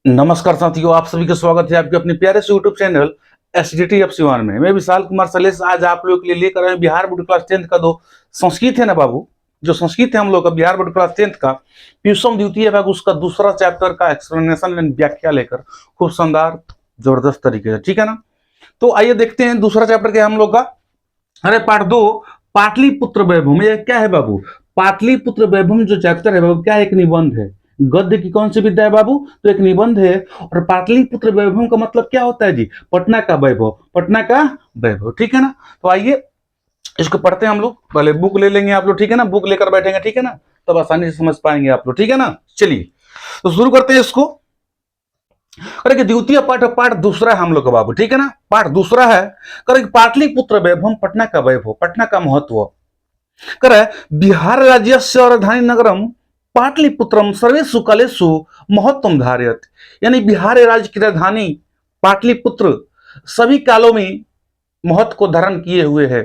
नमस्कार साथियों, आप सभी का स्वागत है आपके अपने प्यारे से यूट्यूब चैनल एसडीटी एफ में। मैं विशाल कुमार सलेस आज आप लोगों के लिए लेकर आए बिहार बोर्ड क्लास 10 का दो संस्कृत है ना बाबू, जो संस्कृत है हम लोग का बिहार बोर्ड क्लास 10 का पीयूषम द्वितीय भाग उसका दूसरा चैप्टर का एक्सप्लेनेशन एंड व्याख्या लेकर खूब शानदार जबरदस्त तरीके से, ठीक है ना। तो आइए देखते हैं दूसरा चैप्टर क्या है हम लोग का। अरे पार्ट 2 पाटलिपुत्र वैभव। ये क्या है बाबू? पाटलिपुत्र वैभव जो चैप्टर है बाबू, क्या एक निबंध है। गद्य की कौन सी विद्या है बाबू? तो एक निबंध है। और पाटलिपुत्र वैभव का मतलब क्या होता है जी? पटना का वैभव, पटना का वैभव, ठीक है ना। तो आइए इसको पढ़ते हैं हम लोग। पहले बुक ले लेंगे आप लोग, ठीक है ना। बुक लेकर बैठेंगे, ठीक है ना, तब आसानी से समझ पाएंगे आप लोग, ठीक है ना। चलिए तो शुरू करते हैं इसको। अरे द्वितीय पाठ पाठ दूसरा है हम लोग का बाबू, ठीक है ना। पाठ दूसरा है करे पाटलिपुत्र वैभव, पटना का वैभव, पटना का महत्व। करे बिहार राज्य से राजधानी नगरम पाटलिपुत्रम सर्वेषु कालेषु महत्वम धारयत। यानी बिहार राज्य की राजधानी पाटलिपुत्र सभी कालों में महत्व को धारण किए हुए है।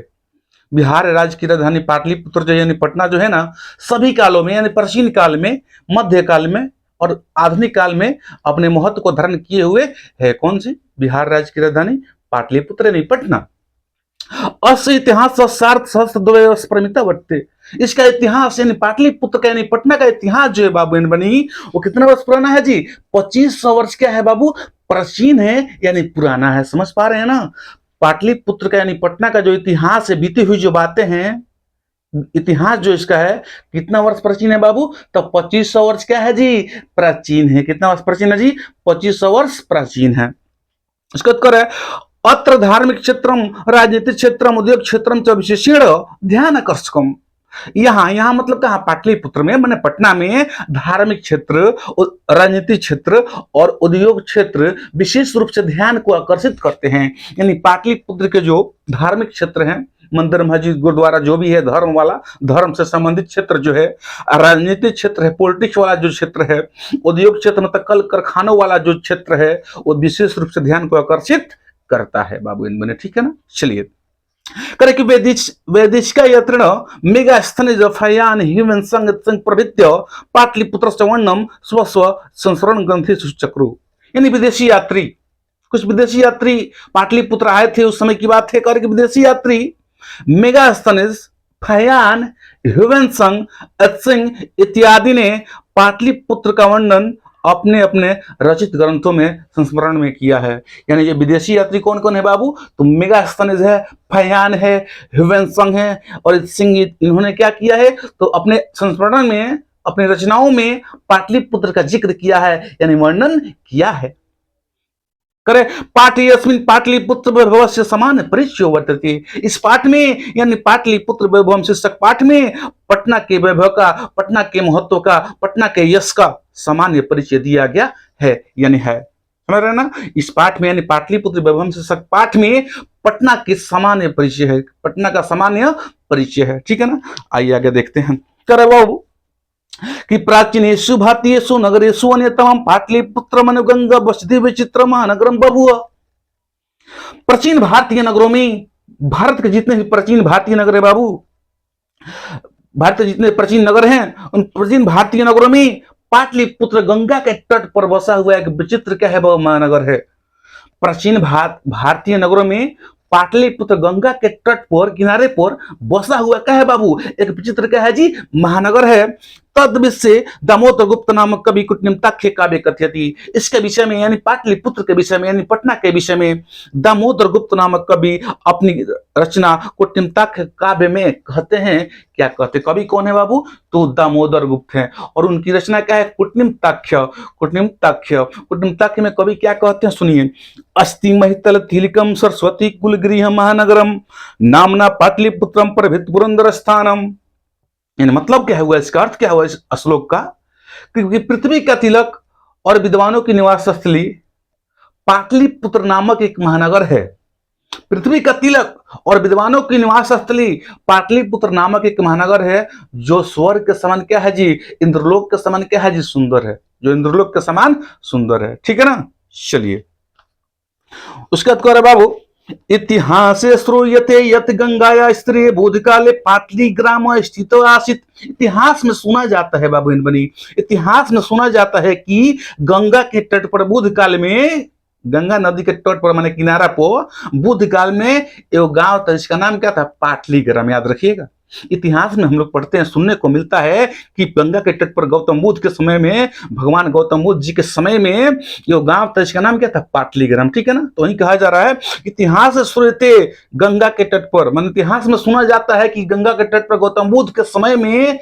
बिहार राज्य की राजधानी पाटलिपुत्र जो यानी पटना जो है ना, सभी कालों में यानी प्राचीन काल में, मध्य काल में और आधुनिक काल में अपने महत्व को धारण किए हुए है। कौन सी? बिहार राज्य की राजधानी पाटलिपुत्र यानी पटना। अस्य इतिहास सार्थ सहस्त्र प्रमिता वर्तते। इसका इतिहास यानी पाटलिपुत्र का यानी पटना का इतिहास जो है बाबू बनी, वो कितना वर्ष पुराना है जी? 2500 वर्ष क्या है बाबू? प्राचीन है यानी पुराना है। समझ पा रहे हैं ना। पाटलिपुत्र का यानी पटना का जो इतिहास है, बीती हुई जो बातें हैं, इतिहास जो इसका है कितना वर्ष प्राचीन है बाबू? तो 2500 वर्ष क्या है जी? प्राचीन है। कितना वर्ष प्राचीन है जी? 2500 वर्ष प्राचीन है। इसका उत्तर है अत्र धार्मिक क्षेत्रम राजनीतिक क्षेत्रम उद्योग क्षेत्रम च विशेषण ध्यान आकर्षकम। यहाँ मतलब कहा? पाटलिपुत्र में, मैंने पटना में धार्मिक क्षेत्र, राजनीतिक क्षेत्र और उद्योग क्षेत्र विशेष रूप से ध्यान को आकर्षित करते हैं। यानी पाटलिपुत्र के जो धार्मिक क्षेत्र हैं, मंदिर मस्जिद गुरुद्वारा जो भी है, धर्म वाला, धर्म से संबंधित क्षेत्र जो है, राजनीतिक क्षेत्र है, पॉलिटिक्स वाला जो क्षेत्र है, उद्योग क्षेत्र मतलब कल कारखानों वाला जो क्षेत्र है, वो विशेष रूप से ध्यान को आकर्षित करता है बाबू इनमें, ठीक है ना। चलिए करे कि वेदिष्का यत्रण मेगा स्थनिज फयान हिमन संग प्रभृत्य पाटलिपुत्र वर्णम स्वस्व संस्करण ग्रंथि चक्रु। यानी विदेशी यात्री, कुछ विदेशी यात्री पाटलिपुत्र आए थे, उस समय की बात है। करके विदेशी यात्री मेगा स्थनिज फयान ह्यूवन संग इत्यादि ने पाटलिपुत्र का वर्णन अपने अपने रचित ग्रंथों में संस्मरण में किया है। यानी ये विदेशी यात्री कौन कौन है बाबू? तो मेगास्थनीज है, फयान है, ह्यूवेनसंग है और सिंह। इन्होंने क्या किया है? तो अपने संस्मरण में, अपनी रचनाओं में पाटलिपुत्र का जिक्र किया है, यानी वर्णन किया है। करे पाठयस्मिन् पाटलिपुत्र वैभव से समान परिचय वर्तते। इस पाठ में यानी पाटलिपुत्र वैभव शीर्षक पाठ में पटना के वैभव का, पटना के महत्व का, पटना के यश का सामान्य परिचय दिया गया है, यानी है। समझ रहे ना। इस पाठ में यानी पाटलिपुत्र वैभव शीर्षक पाठ में पटना के सामान्य परिचय है, पटना का सामान्य परिचय है, ठीक है ना। आइए आगे देखते हैं। करे बाबू कि प्राचीनेषु भारतीयेषु नगरेषु अन्यतमं पाटलिपुत्र मनुगंगा वसति विचित्र महानगरम बभूव। प्राचीन भारतीय नगरों में, भारत के जितने भी प्राचीन भारतीय नगर है बाबू, भारत के जितने प्राचीन नगर हैं, उन प्राचीन भारतीय नगरों में पाटलिपुत्र गंगा के तट पर बसा हुआ एक विचित्र क्या है? महानगर है। प्राचीन भारतीय नगरों में पाटलिपुत्र गंगा के तट पर, किनारे पर बसा हुआ क्या है बाबू? एक विचित्र क्या है जी? महानगर है। तद विषय दामोदर गुप्त नामक कवि कुट्टिमताख्य काव्य कथयति। इसके विषय में यानी पाटलिपुत्र के विषय में, यानी पटना के विषय में दामोदर गुप्त नामक कवि अपनी रचना कुट्टिमताख्य काव्य में कहते हैं। क्या कहते? कवि कौन है बाबू? तो दामोदर गुप्त है। और उनकी रचना क्या है? कुट्टिमताख्य। कुट्टिमताख्य, कुट्टिमताख्य में कवि क्या कहते हैं सुनिए। अस्ति महितल तिलकम सरस्वती कुलगृह महानगरम नामना पाटलिपुत्रम प्रभृत पुरंदर स्थानम। मतलब क्या हुआ? इसका अर्थ क्या हुआ इस श्लोक का? क्योंकि पृथ्वी का तिलक और विद्वानों की निवास स्थली पाटलिपुत्र नामक एक महानगर है। पृथ्वी का तिलक और विद्वानों की निवास स्थली पाटलिपुत्र नामक एक महानगर है, जो स्वर्ग के समान क्या है जी? इंद्रलोक के समान क्या है जी? सुंदर है। जो इंद्रलोक के समान सुंदर है, ठीक है ना। चलिए उसके बाद कह रहे बाबू इतिहासे श्रूयते यत गंगाया स्त्री बोधकाले पाटली ग्राम स्थित आसित। इतिहास में सुना जाता है बाबू बनी, इतिहास में सुना जाता है कि गंगा के तट पर बुद्ध काल में, गंगा नदी के तट पर माने किनारा पर बुद्ध काल में एक गांव था जिसका नाम क्या था, पाटली ग्राम। याद रखिएगा, इतिहास में हम लोग पढ़ते हैं, सुनने को मिलता है कि गंगा के तट पर गौतम बुद्ध के समय में, भगवान गौतम बुद्ध जी के समय में जो गांव था इसका नाम क्या था, पाटलीग्राम। ठीक है ना, तो वही कहा जा रहा है इतिहास सुनते गंगा के तट पर, मान इतिहास में सुना जाता है कि गंगा के तट पर गौतम बुद्ध के समय में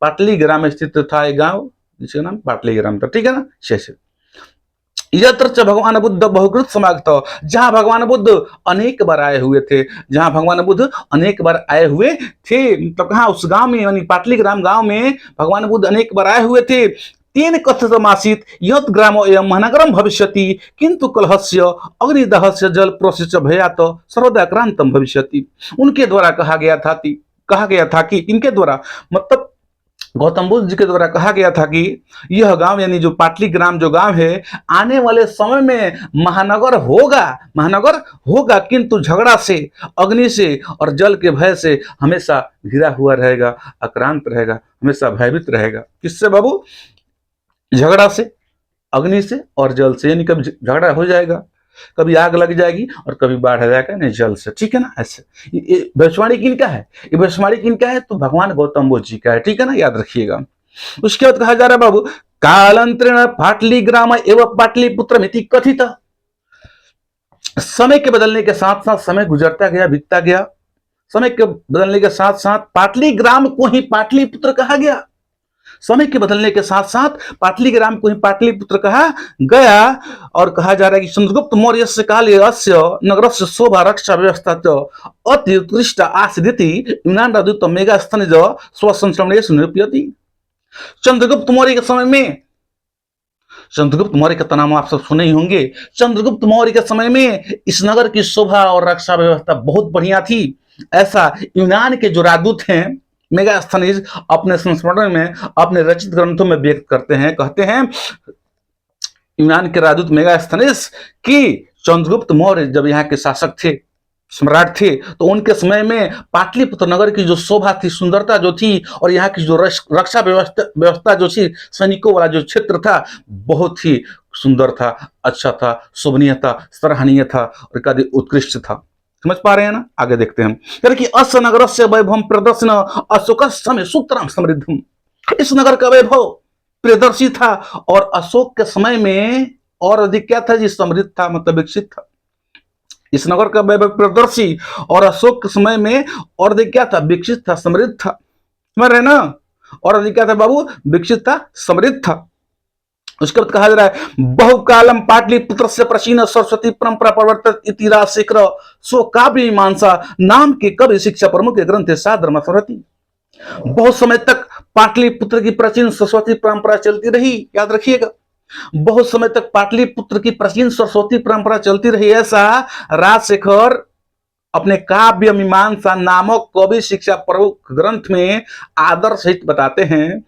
पाटलीग्राम स्थित था एक गांव जिसका नाम पाटलीग्राम था। ठीक है ना, शेष यत्र च भगवान बुद्ध बहुकृत समागत, जहां भगवान बुद्ध अनेक बार आए हुए थे, जहां भगवान बुद्ध अनेक बार आए हुए थे, मतलब कहा उस गांव में, यानी पाटलीग्राम गांव में भगवान बुद्ध अनेक बार आए हुए थे। तेन कथितमासीत् यत् ग्रामो एवं महानगरम भविष्यति किंतु कलहस्य अग्निदहस्य जल प्रोसिच भयात सर्वदा क्रांतम भविष्यति। उनके द्वारा कहा गया था कि इनके द्वारा, मतलब गौतम बुद्ध जी के द्वारा कहा गया था कि यह गांव यानी जो पाटलीग्राम जो गांव है, आने वाले समय में महानगर होगा किंतु झगड़ा से, अग्नि से और जल के भय से हमेशा घिरा हुआ रहेगा, आक्रांत रहेगा, हमेशा भयभीत रहेगा। किससे बाबू? झगड़ा से, अग्नि से और जल से, यानी कभी झगड़ा हो जाएगा, कभी आग लग जाएगी और कभी बाढ़ आ जाएगा नहीं जल से। ठीक है ना, ऐसे भविष्यवाणी किनका है? ये भविष्यवाणी किनका है? तो भगवान गौतम बुद्ध जी का है। ठीक है ना, याद रखिएगा। उसके बाद कहा जा रहा है बाबू, कालांतरेण पाटलीग्राम एवं पाटलिपुत्र मिति कथित। समय के बदलने के साथ साथ, समय गुजरता गया, बीतता गया, समय के बदलने के साथ साथ पाटलीग्राम को ही पाटलिपुत्र कहा गया। समय के बदलने के साथ साथ पाटलीग्राम को ही पाटलिपुत्र कहा गया। और कहा जा रहा है कि चंद्रगुप्त मौर्य से काले अस्य नगरस्य शोभा रक्षा व्यवस्था अति उत्कृष्ट आसीदिति यूनान राजदूत मेगा स्तनिज स्वसंश्रमणेषु निरूपयति। चंद्रगुप्त मौर्य के समय में, चंद्रगुप्त मौर्य का नाम आप सब सुने ही होंगे। चंद्रगुप्त मौर्य के समय में इस नगर की शोभा और रक्षा व्यवस्था बहुत बढ़िया थी, ऐसा यूनान के जो राजदूत हैं मेगास्थनीज अपने संस्मरण में, अपने रचित ग्रंथों में व्यक्त करते हैं। कहते हैं यूनान के राजदूत मेगास्थनीज कि चंद्रगुप्त मौर्य जब यहाँ के शासक थे, सम्राट थे, तो उनके समय में पाटलिपुत्र नगर की जो शोभा थी, सुंदरता जो थी, और यहाँ की जो रक्षा व्यवस्था जो थी, सैनिकों वाला जो क्षेत्र था, बहुत ही सुंदर था, अच्छा था, शोभनीय था, सराहनीय था और कभी उत्कृष्ट था। समझ पा रहे हैं ना? आगे देखते हैं। कि अस्य नगरस्य वैभवम प्रदर्शन अशोकस्य सूत्रम समृद्धम। इस नगर का वैभव प्रियदर्शी था और अशोक के समय में और अधिक क्या था जी? समृद्ध था, मतलब विकसित था। इस नगर का वैभव प्रियदर्शी और अशोक के समय में और अधिक क्या था? विकसित था, समृद्ध था। समझ रहे ना? और अधिक क्या था बाबू? विकसित था, समृद्ध था। उसके बाद कहा जा रहा है बहुकालम पाटलिपुत्र से प्राचीन सरस्वती परंपरा प्रवर्तित इतिहास शेखर सो काव्य मीमांसा नाम के कवि शिक्षा प्रमुख ग्रंथ साधर्म सरस्वती। बहुत समय तक पाटलिपुत्र की प्राचीन सरस्वती परंपरा चलती रही। याद रखिएगा, बहुत समय तक पाटलिपुत्र की प्राचीन सरस्वती परंपरा चलती रही, ऐसा राजशेखर अपने काव्य मीमांसा नामक कवि शिक्षा प्रमुख ग्रंथ में आदर सहित बताते हैं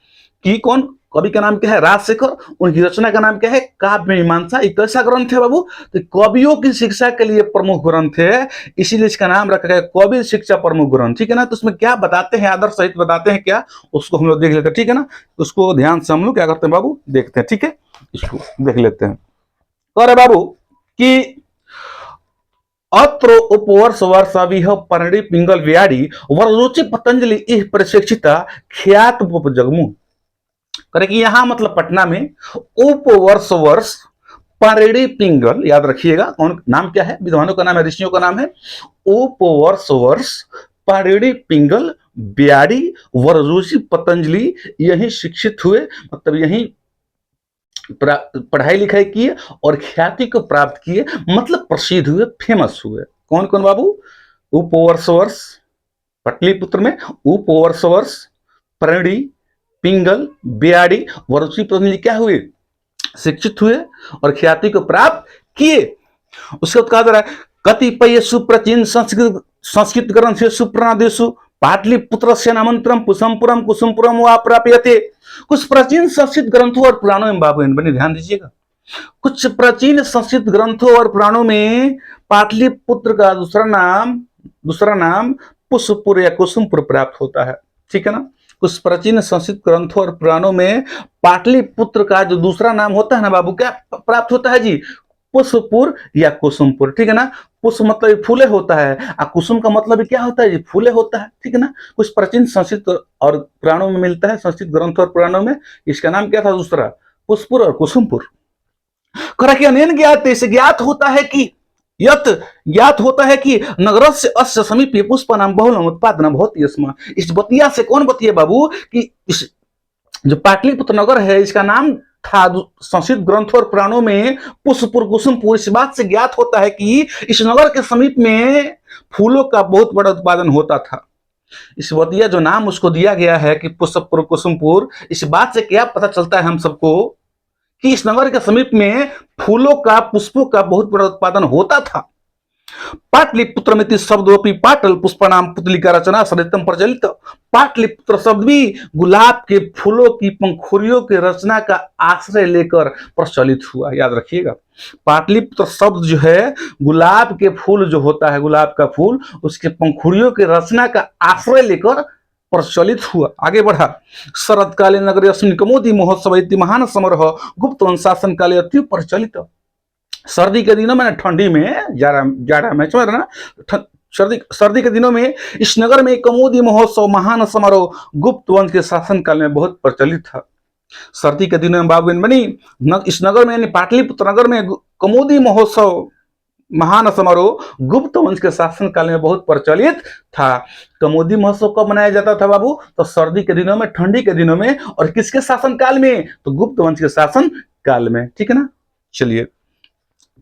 कि कौन कवि का नाम क्या है? राजशेखर। उनकी रचना का नाम क्या है? काव्य मीमांसा। एक ऐसा ग्रंथ है बाबू, तो कवियों की शिक्षा के लिए प्रमुख ग्रंथ है, इसीलिए इसका नाम रखा गया कवि शिक्षा प्रमुख ग्रंथ। ठीक है ना? तो उसमें क्या बताते हैं, आदर्श सहित बताते हैं क्या, उसको हम लोग देख लेते हैं। ठीक है ना? उसको ध्यान से हम लोग क्या करते हैं बाबू, देखते हैं। ठीक है, इसको देख लेते हैं। तो बाबू कि अत्र उपवर्ष वर्षाविह परिणि पिंगल व्याड़ी वररुचि पतंजलि इह प्रशिक्षिता ख्यात जगमु। करे कि यहां मतलब पटना में वर्ष परिणि पिंगल, याद रखिएगा कौन नाम क्या है? विद्वानों का नाम है, ऋषियों का नाम है। वर्ष परिणि पिंगल ब्याड़ी वररुचि पतंजलि यही शिक्षित हुए, मतलब यही पढ़ाई लिखाई किए और ख्याति को प्राप्त किए, मतलब प्रसिद्ध हुए, फेमस हुए। कौन कौन बाबू? उपवर्ष पटलिपुत्र में उपवर्ष परिणि पिंगल ब्याड़ी वररुचि पतंजलि क्या हुए? शिक्षित हुए और ख्याति को प्राप्त किए। उसके बाद कहा जा रहा है कतिपय सुप्राचीन संस्कृत ग्रंथेषु प्रणादेषु पाटलिपुत्रस्य नामंतरम कुसुमपुरम वा प्राप्यते। कुछ प्राचीन संस्कृत ग्रंथों और पुराणों में बाबू बने ध्यान दीजिएगा, कुछ प्राचीन संस्कृत ग्रंथों और पुराणों में पाटलिपुत्र का दूसरा नाम पुष्पपुर या कुसुमपुर प्राप्त होता है। ठीक है ना। कुछ प्राचीन संस्कृत ग्रंथों और पुराणों में पाटलिपुत्र का जो दूसरा नाम होता है ना बाबू, क्या प्राप्त होता है जी? पुष्पपुर या कुसुमपुर। ठीक है ना। पुष्प मतलब फूले होता है और कुसुम का मतलब क्या होता है जी? फूले होता है। ठीक है ना। कुछ प्राचीन संस्कृत और पुराणों में मिलता है, संस्कृत ग्रंथ और पुराणों में। इसका नाम क्या था दूसरा? पुष्पपुर और कुसुमपुर। अनेन ज्ञात से ज्ञात होता है कि यत ज्ञात होता है कि नगरस्य अस्य समीपे पुष्पानां बहुलम उत्पादनम भवति स्म। इस बतिया से कौन बतिया बाबू कि इस जो पाटलिपुत्र नगर है इसका नाम था संस्कृत ग्रंथों और पुराणों में पुष्पपुर कुसुमपुर। इस बात से ज्ञात होता है कि इस नगर के समीप में फूलों का बहुत बड़ा उत्पादन होता था। इस बतिया जो नाम उसको दिया गया है कि पुष्पपुर कुसुमपुर, इस बात से क्या पता चलता है हम सबको कि इस नगर के समीप में फूलों का, पुष्पों का बहुत बड़ा उत्पादन होता था। पाटलिपुत्रमिति शब्दोपि पाटल पुष्पाणाम पुतलिका रचना सरितम प्रचलित। पाटलिपुत्र शब्द भी गुलाब के फूलों की पंखुड़ियों की रचना का आश्रय लेकर प्रचलित हुआ। याद रखिएगा, पाटलिपुत्र शब्द जो है गुलाब के फूल जो होता है, गुलाब का फूल, उसके पंखुड़ियों की रचना का आश्रय लेकर प्रचलित हुआ। आगे बढ़ा। शरतकालीन नगरी अस्मिन् कमोदी महोत्सव इति महान समारोह गुप्त वंश शासन काले अति प्रचलित। सर्दी के दिनों में, ठंडी में, जाड़ा में, समझ रहे ना, सर्दी के दिनों में इस नगर में कमोदी महोत्सव महान समारोह गुप्त वंश के शासन काल में बहुत प्रचलित था। सर्दी के दिनों में बाबू बनी इस नगर में, यानी पाटलिपुत्र नगर में कमोदी महोत्सव महान समारोह गुप्त वंश के शासन काल में बहुत प्रचलित था। कमोदी महोत्सव कब मनाया जाता था बाबू? तो सर्दी के दिनों में, ठंडी के दिनों में। और किसके शासन काल में? तो गुप्त वंश के शासन काल में। ठीक है ना। चलिए,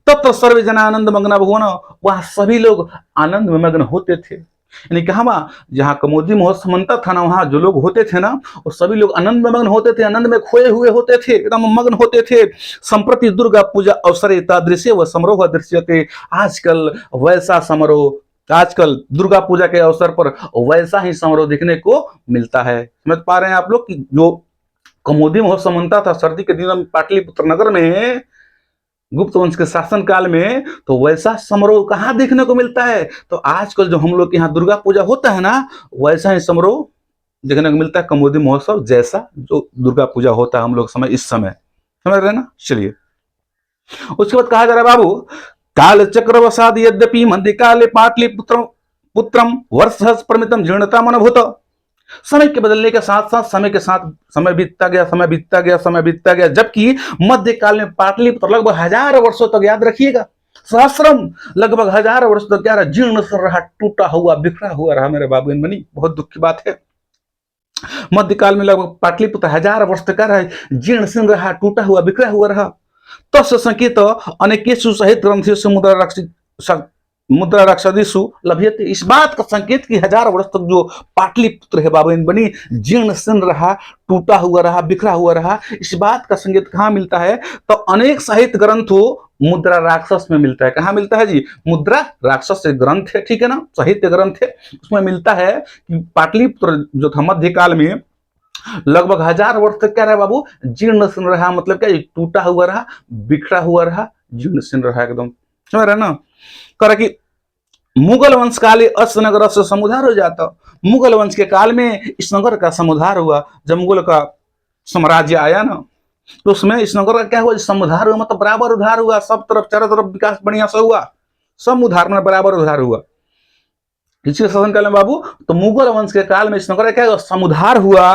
तत्र सर्वे जना आनंद मग्न भुवन, वहां सभी लोग आनंद में मग्न होते थे। यानी कहा जहां कमोदी महोत्सव मनता था ना, वहां जो लोग होते थे ना, वो सभी लोग आनंद में मग्न होते थे, आनंद में खोए हुए होते थे, एकदम मग्न होते थे। संप्रति दुर्गा पूजा अवसरे तादृश्य व समारोह दृश्यते। आजकल वैसा समारोह, आजकल दुर्गा पूजा के अवसर पर वैसा ही समारोह देखने को मिलता है। समझ पा रहे हैं आप लोग कि जो कमोदी महोत्सव मनता था सर्दी के दिनों में पाटलिपुत्र नगर में गुप्त वंश के शासन काल में, तो वैसा समारोह कहाँ देखने को मिलता है? तो आजकल जो हम लोग के यहाँ दुर्गा पूजा होता है ना, वैसा ही समारोह देखने को मिलता है कमोदी महोत्सव जैसा जो दुर्गा पूजा होता है हम लोग समय, इस समय समझ रहे ना। चलिए, उसके बाद कहा जा रहा है बाबू, काल चक्रवसाद यद्यपि मध्य काले पाटलिपुत्र पुत्रम वर्ष प्रमितम जीर्णता मनोभूत। समय के बदलने के साथ साथ समय बीतता गया, जबकि मध्यकाल में पाटलिपुत्र लगभग 1000 वर्षों तक, याद रखिएगा, सहस्रम, लगभग 1000 वर्षों तक क्या रहा? जीर्ण सा रहा, टूटा हुआ, बिखरा हुआ रहा। मेरे बाबू बनी, बहुत दुख की बात है। मध्यकाल में लगभग पाटलिपुत्र 1000 वर्ष तक रहा, जीर्ण शीर्ण रहा, टूटा हुआ, बिखरा हुआ रहा। तस्य संकेत अनेकेषु सहित ग्रंथियों से मुद्रा रक्षदिशु लभ्यते। इस बात का संकेत कि 1000 वर्ष तक जो पाटलिपुत्र है बाबू बनी जीर्ण शीर्ण रहा, टूटा हुआ रहा, बिखरा हुआ रहा, इस बात का संकेत कहाँ मिलता है? तो अनेक साहित्य ग्रंथों मुद्रा राक्षस में मिलता है। कहाँ मिलता है जी? मुद्रा राक्षस ग्रंथ है, ठीक है ना, साहित्य ग्रंथ है, उसमें मिलता है कि पाटलिपुत्र जो था मध्यकाल में लगभग 1000 वर्ष तक क्या रहा बाबू? जीर्ण शीर्ण रहा। मतलब क्या? टूटा हुआ रहा, बिखरा हुआ रहा, जीर्ण शीर्ण रहा, एकदम समझ रहे ना। कर कि मुगल वंश काले अस नगर से समुद्धार हो जाता। मुगल वंश के काल में इस नगर का समुद्धार हुआ। जब मुगल का साम्राज्य आया ना, तो उसमें इस नगर का क्या हुआ? समुद्धार हुआ, मतलब बराबर उद्धार हुआ, सब तरफ चारों तरफ विकास बढ़िया से हुआ, सब उद्धार में बराबर उद्धार हुआ। किसके शासन काल में बाबू? तो मुगल वंश के काल में इस नगर का क्या समुद्धार हुआ।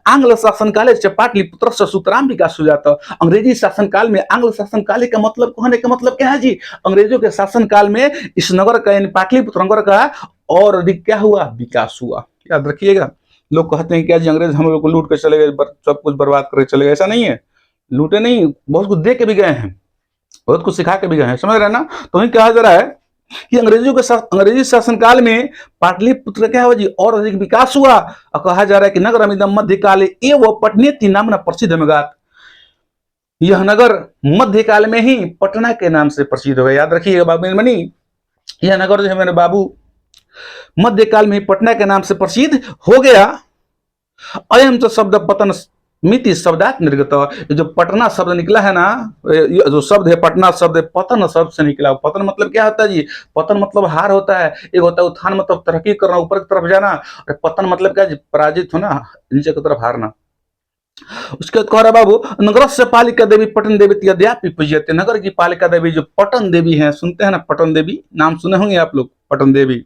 आंग्ल शासन काल से पाटलिपुत्र से सुतराम विकास हो जाता। अंग्रेजी शासन काल में, आंग्ल शासन काल का मतलब कहने का मतलब क्या है जी? अंग्रेजों के शासन काल में इस नगर का, यानी पाटलिपुत्र नगर का और अधिक क्या हुआ? विकास हुआ। याद रखिएगा, लोग कहते हैं क्या जी अंग्रेज हम लोग को लूट के चले गए, सब कुछ बर्बाद करके चले गए। ऐसा नहीं है, लूटे नहीं, बहुत कुछ दे के भी गए हैं, बहुत कुछ सिखा के भी गए हैं, समझ रहे ना। तो वही कहा जा रहा है कि अंग्रेजी शासन काल में पाटलिपुत्र क्या हुआ जी? और अधिक विकास हुआ। और कहा जा रहा है कि नगर मध्यकाले एवं पटनेति नामना प्रसिद्ध मेगात। यह नगर मध्यकाल में ही पटना के नाम से प्रसिद्ध हो गया। याद रखिएगा बाबू मनी, यह नगर जो है मेरे बाबू मध्यकाल में ही पटना के नाम से प्रसिद्ध हो गया। अयम तो शब्द पतन मिति शब्दात निर्गत, ये जो पटना शब्द निकला है ना, ये जो शब्द है पटना शब्द है पतन शब्द से निकला। पतन मतलब क्या होता है जी? पतन मतलब हार होता है। एक होता है उत्थान मतलब तरक्की करना, ऊपर की तरफ जाना, और पतन मतलब क्या जी? पराजित होना, नीचे की तरफ हारना। उसके बाद कह रहा बाबू, नगर से पालिका देवी पटन देवी अद्यापि पूज्यते। नगर की पालिका देवी जो पटन देवी है, सुनते हैं ना पटन देवी, नाम सुने होंगे आप लोग, पटन देवी,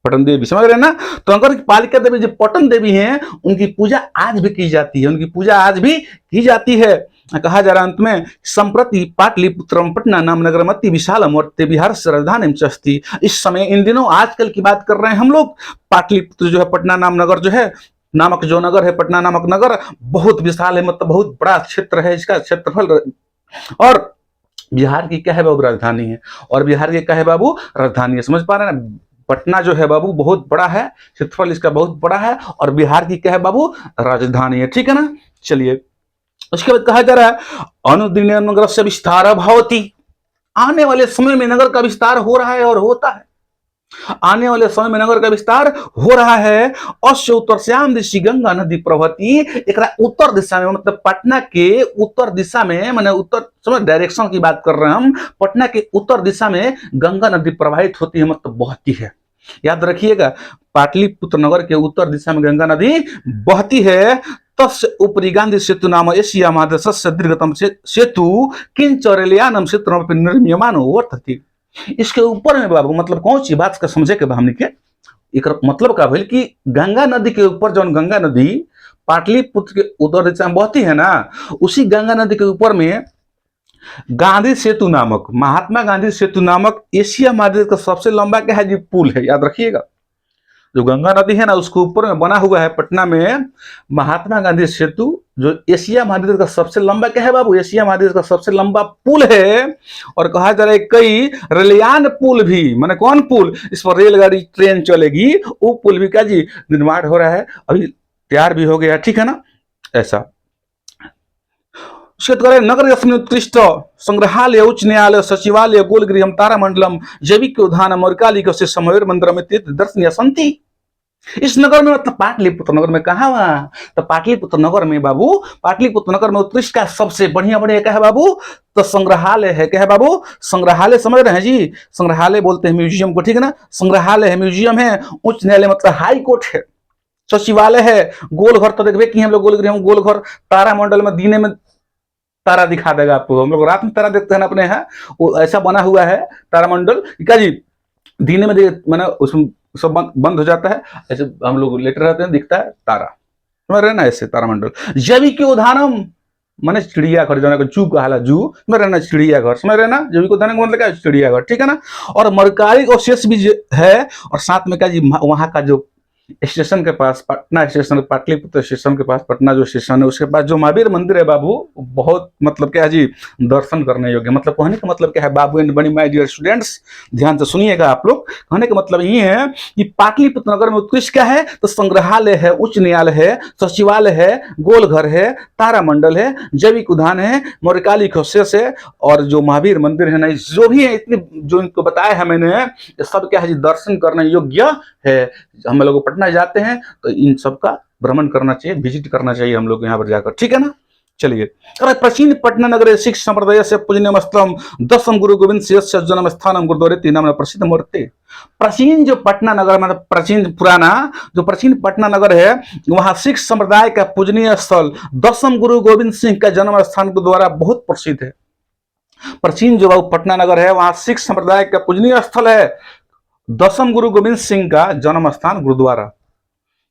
पटन देवी समझ रहे हैं ना। तो नगर की पालिका देवी जो पटन देवी हैं, उनकी पूजा आज भी की जाती है, उनकी पूजा आज भी की जाती है। कहा जा रहा है अंत में, संप्रति पाटलिपुत्रम पटना नाम नगरमति विशालम वर्ते बिहार से राजधानी अस्ति। इस समय, इन दिनों, आजकल की बात कर रहे हैं हम लोग, पाटलिपुत्र जो है, पटना नाम नगर जो है, नामक जो नगर है, पटना नामक नगर बहुत विशाल है, मतलब बहुत बड़ा क्षेत्र है इसका क्षेत्रफल। और बिहार की क्या है बाबू? राजधानी है। और बिहार की क्या है बाबू? राजधानी है। समझ पा रहे हैं ना? पटना जो है बाबू बहुत बड़ा है, क्षेत्रफल इसका बहुत बड़ा है, और बिहार की क्या है बाबू? राजधानी है। ठीक है ना। चलिए, उसके बाद कहा जा रहा है, अनुदिन नगर से विस्तार भवति। आने वाले समय में नगर का विस्तार हो रहा है और होता है। आने वाले समय में नगर का विस्तार हो रहा है। अश्य उत्तर श्याम दिशी गंगा नदी प्रवहती। एक उत्तर दिशा में, मतलब पटना के उत्तर दिशा में, माने उत्तर, समझ, डायरेक्शन की बात कर रहे हैं हम, पटना के उत्तर दिशा में गंगा नदी प्रवाहित होती है, मतलब बहती है। याद रखिएगा, पाटलिपुत्र नगर के उत्तर दिशा में गंगा नदी बहती है। तस्य उपरि गांधी सेतु नाम एशिया महादेशस्य दीर्घतम सेतु किंच रेलयानम सेतु निर्मीयमानो वर्तते। इसके ऊपर में बाबू, मतलब कौन सी बात का समझे के हमने के, एक मतलब का भेल कि गंगा नदी के ऊपर, जो गंगा नदी पाटलिपुत्र के उत्तर दिशा में बहती है ना, उसी गंगा नदी के ऊपर में गांधी सेतु नामक, महात्मा गांधी सेतु नामक एशिया महादेश का सबसे लंबा क्या है जी? पुल है। याद रखिएगा, जो गंगा नदी है ना, उसके ऊपर में बना हुआ है पटना में महात्मा गांधी सेतु, जो एशिया महादेश का सबसे लंबा क्या है बाबू? एशिया महादेश का सबसे लंबा पुल है। और कहा जा रहा है कई रेलयान पुल भी, माने कौन पुल? इस पर रेलगाड़ी ट्रेन चलेगी, वो पुल भी क्या जी? निर्माण हो रहा है, अभी तैयार भी हो गया। ठीक है ना। ऐसा नगर उत्कृष्ट संग्रहालय, उच्च न्यायालय, सचिवालय, गोलगृह, तारामंडलम, जैविक उद्यान, मरकालिक समयर मंदिर में तीर्थ दर्शनीय संति। इस नगर में, मतलब पाटलिपुत्र नगर में, कहा वहां? तो पाटलिपुत्र नगर में बाबू, पाटलिपुत्र नगर में उत्कृष्ट का सबसे बढ़िया बढ़िया क्या है बाबू? तो संग्रहालय है। क्या है बाबू? संग्रहालय। समझ रहे हैं जी? संग्रहालय बोलते हैं म्यूजियम को। ठीक है ना। संग्रहालय है, म्यूजियम है। उच्च न्यायालय मतलब हाई कोर्ट है। सचिवालय है। गोलघर तो देखिए कि हम लोग गोलगृह, गोलघर, तारामंडल में दीने में तारा दिखा देगा आपको। हम लोग रात में तारा देखते हैं ना अपने यहाँ, वो ऐसा बना हुआ है तारामंडल, क्या जी? दीने में मैंने उसमें सब बंद हो जाता है, ऐसे हम लोग लेटे रहते हैं, दिखता है तारा। समझ रहे ना? ऐसे तारामंडल। जैविक उद्यानम माने चिड़ियाघर, जो जू कहा, जू समझ रहे ना? चिड़ियाघर। समझ रहे ना? जैविक उद्यान मतलब क्या? चिड़ियाघर। ठीक है ना। और मरकारी और शेष भी है। और साथ में क्या जी? वहां का जो स्टेशन के पास, पटना स्टेशन, पाटलिपुत्र स्टेशन के पास, पटना जो स्टेशन है उसके पास जो महावीर मंदिर है बाबू, बहुत मतलब क्या जी? दर्शन करने योग्य। मतलब कहने का मतलब क्या है बाबू एंड बनी माय डियर स्टूडेंट्स, ध्यान से सुनिएगा आप लोग। कहने का मतलब ये है कि पाटलिपुत्र नगर में उत्कृष्ट क्या है? तो संग्रहालय है, उच्च न्यायालय है, सचिवालय है, गोलघर है, तारामंडल है, जैविक उद्यान है, मौर्यकाली खोसेस है, और जो महावीर मंदिर है ना, जो भी है, इतने जो इनको बताया है मैंने, ये सब क्या है जी? दर्शन करने योग्य है। हम लोग पटना जाते हैं तो इन सब का भ्रमण करना चाहिए, विजिट करना चाहिए हम लोग यहाँ पर जाकर। ठीक है ना। चलिए, प्राचीन पटना नगर सिख संप्रदाय से पूजनीय स्थलम दसम गुरु गोविंद सिंह जन्म स्थानम गुरुद्वारे नाम प्रसिद्ध मूर्ति। प्राचीन जो पटना नगर, मतलब प्राचीन पुराना जो प्राचीन पटना नगर है, वहां सिख संप्रदाय का पूजनीय स्थल दसम गुरु गोविंद सिंह का जन्म स्थान गुरुद्वारा बहुत प्रसिद्ध है। प्राचीन जो पटना नगर है, वहां सिख संप्रदाय का पूजनीय स्थल है, दसम गुरु गोविंद सिंह का जन्म स्थान गुरुद्वारा।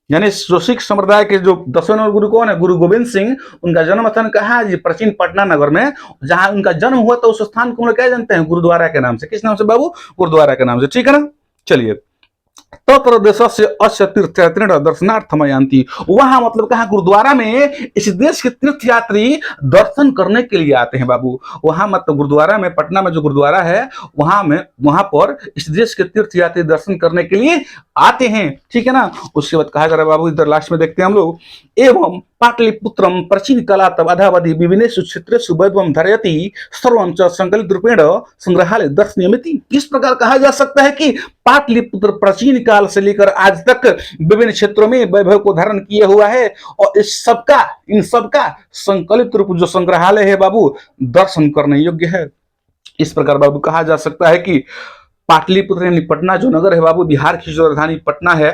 यानी जो सिख संप्रदाय के जो 10वें नंबर गुरु कौन है? गुरु गोविंद सिंह। उनका जन्म स्थान कहाँ है जी? प्राचीन पटना नगर में। जहां उनका जन्म हुआ था उस स्थान को हम लोग क्या जानते हैं? गुरुद्वारा के नाम से। किस नाम से बाबू? गुरुद्वारा के नाम से। ठीक है ना। चलिए, तत्र देशस्य अस्य तीर्थयात्रिण दर्शनार्थमयान्ति। वहां मतलब कहा? गुरुद्वारा में इस देश के तीर्थयात्री दर्शन करने के लिए आते हैं बाबू। वहां मतलब गुरुद्वारा में, पटना में जो गुरुद्वारा है, वहां पर इस देश के तीर्थयात्री दर्शन करने के लिए आते हैं। ठीक है ना। उसके बाद कहा जा रहा है बाबू, इधर लास्ट में देखते हैं हम लोग, एवं पाटलिपुत्रम प्राचीन कला तब अधावधि विभिन्नेषु क्षेत्रेषु वैभवं धारयति सर्वं च संकलित रूपेण संग्रहालय दर्शनीयमिति। किस प्रकार कहा जा सकता है कि पाटलिपुत्र प्राचीन काल से लेकर आज तक विभिन्न क्षेत्रों में वैभव को धारण किए हुआ है और इन सबका संकलित रूप जो संग्रहालय है बाबू, दर्शन करने योग्य है। इस प्रकार बाबू कहा जा सकता है कि पाटलिपुत्र यानी पटना जो नगर है बाबू, बिहार की जो राजधानी पटना है,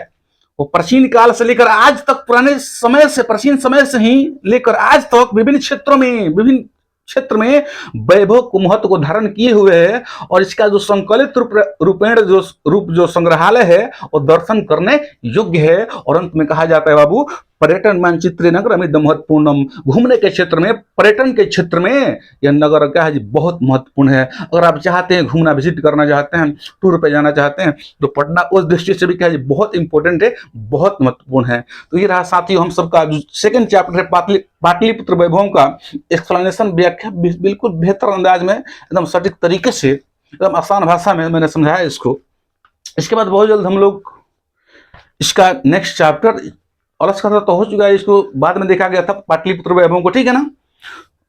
वो प्राचीन काल से लेकर आज तक, प्राचीन समय से ही लेकर आज तक विभिन्न क्षेत्र में वैभव को महत्व को धारण किए हुए है और इसका जो संकलित रूप जो संग्रहालय है वो दर्शन करने योग्य है। और अंत में कहा जाता है बाबू, पर्यटन मानचित्र नगर अमित महत्वपूर्णम, घूमने के क्षेत्र में, पर्यटन के क्षेत्र में यह नगर क्या है जी, बहुत महत्वपूर्ण है। अगर आप चाहते हैं घूमना, विजिट करना चाहते हैं, टूर पे जाना चाहते हैं, तो पटना उस दृष्टि से भी क्या है जी, बहुत इंपॉर्टेंट है, बहुत महत्वपूर्ण है। तो ये रहा साथियों हम सबका जो सेकंड चैप्टर है पाटलिपुत्र वैभव का एक्सप्लेनेशन, व्याख्या बिल्कुल बेहतर अंदाज में, एकदम सटीक तरीके से, एकदम आसान भाषा में मैंने समझाया इसको। इसके बाद बहुत जल्द हम लोग इसका नेक्स्ट चैप्टर, अलग का तो हो चुका है, इसको बाद में देखा गया था पाटलिपुत्र वैभव को, ठीक है ना।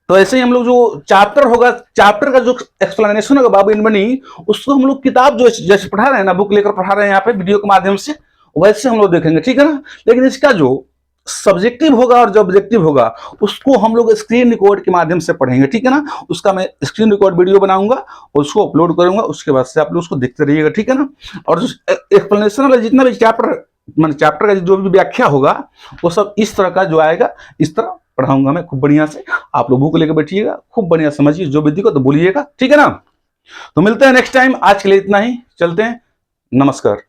तो ऐसे ही हम लोग जो चैप्टर होगा, चैप्टर का जो एक्सप्लेनेशन होगा बाबू इन बनी, उसको हम लोग किताब जो जैसे पढ़ा रहे हैं ना, बुक लेकर पढ़ा रहे हैं यहाँ पे वीडियो के माध्यम से, वैसे हम लोग देखेंगे, ठीक है ना। लेकिन इसका जो सब्जेक्टिव होगा और जो ऑब्जेक्टिव होगा उसको हम लोग स्क्रीन रिकॉर्ड के माध्यम से पढ़ेंगे, ठीक है ना। उसका मैं स्क्रीन रिकॉर्ड वीडियो बनाऊंगा और उसको अपलोड करूंगा, उसके बाद से आप लोग उसको देखते रहिएगा, ठीक है ना। और जो एक्सप्लेनेशन वाला जितना भी चैप्टर का जो भी व्याख्या होगा वो सब इस तरह का जो आएगा, इस तरह पढ़ाऊंगा मैं खूब बढ़िया से। आप लोग बुक लेकर बैठिएगा, खूब बढ़िया समझिए, जो भी दिक्कत तो बोलिएगा, ठीक है ना। तो मिलते हैं नेक्स्ट टाइम, आज के लिए इतना ही, चलते हैं, नमस्कार।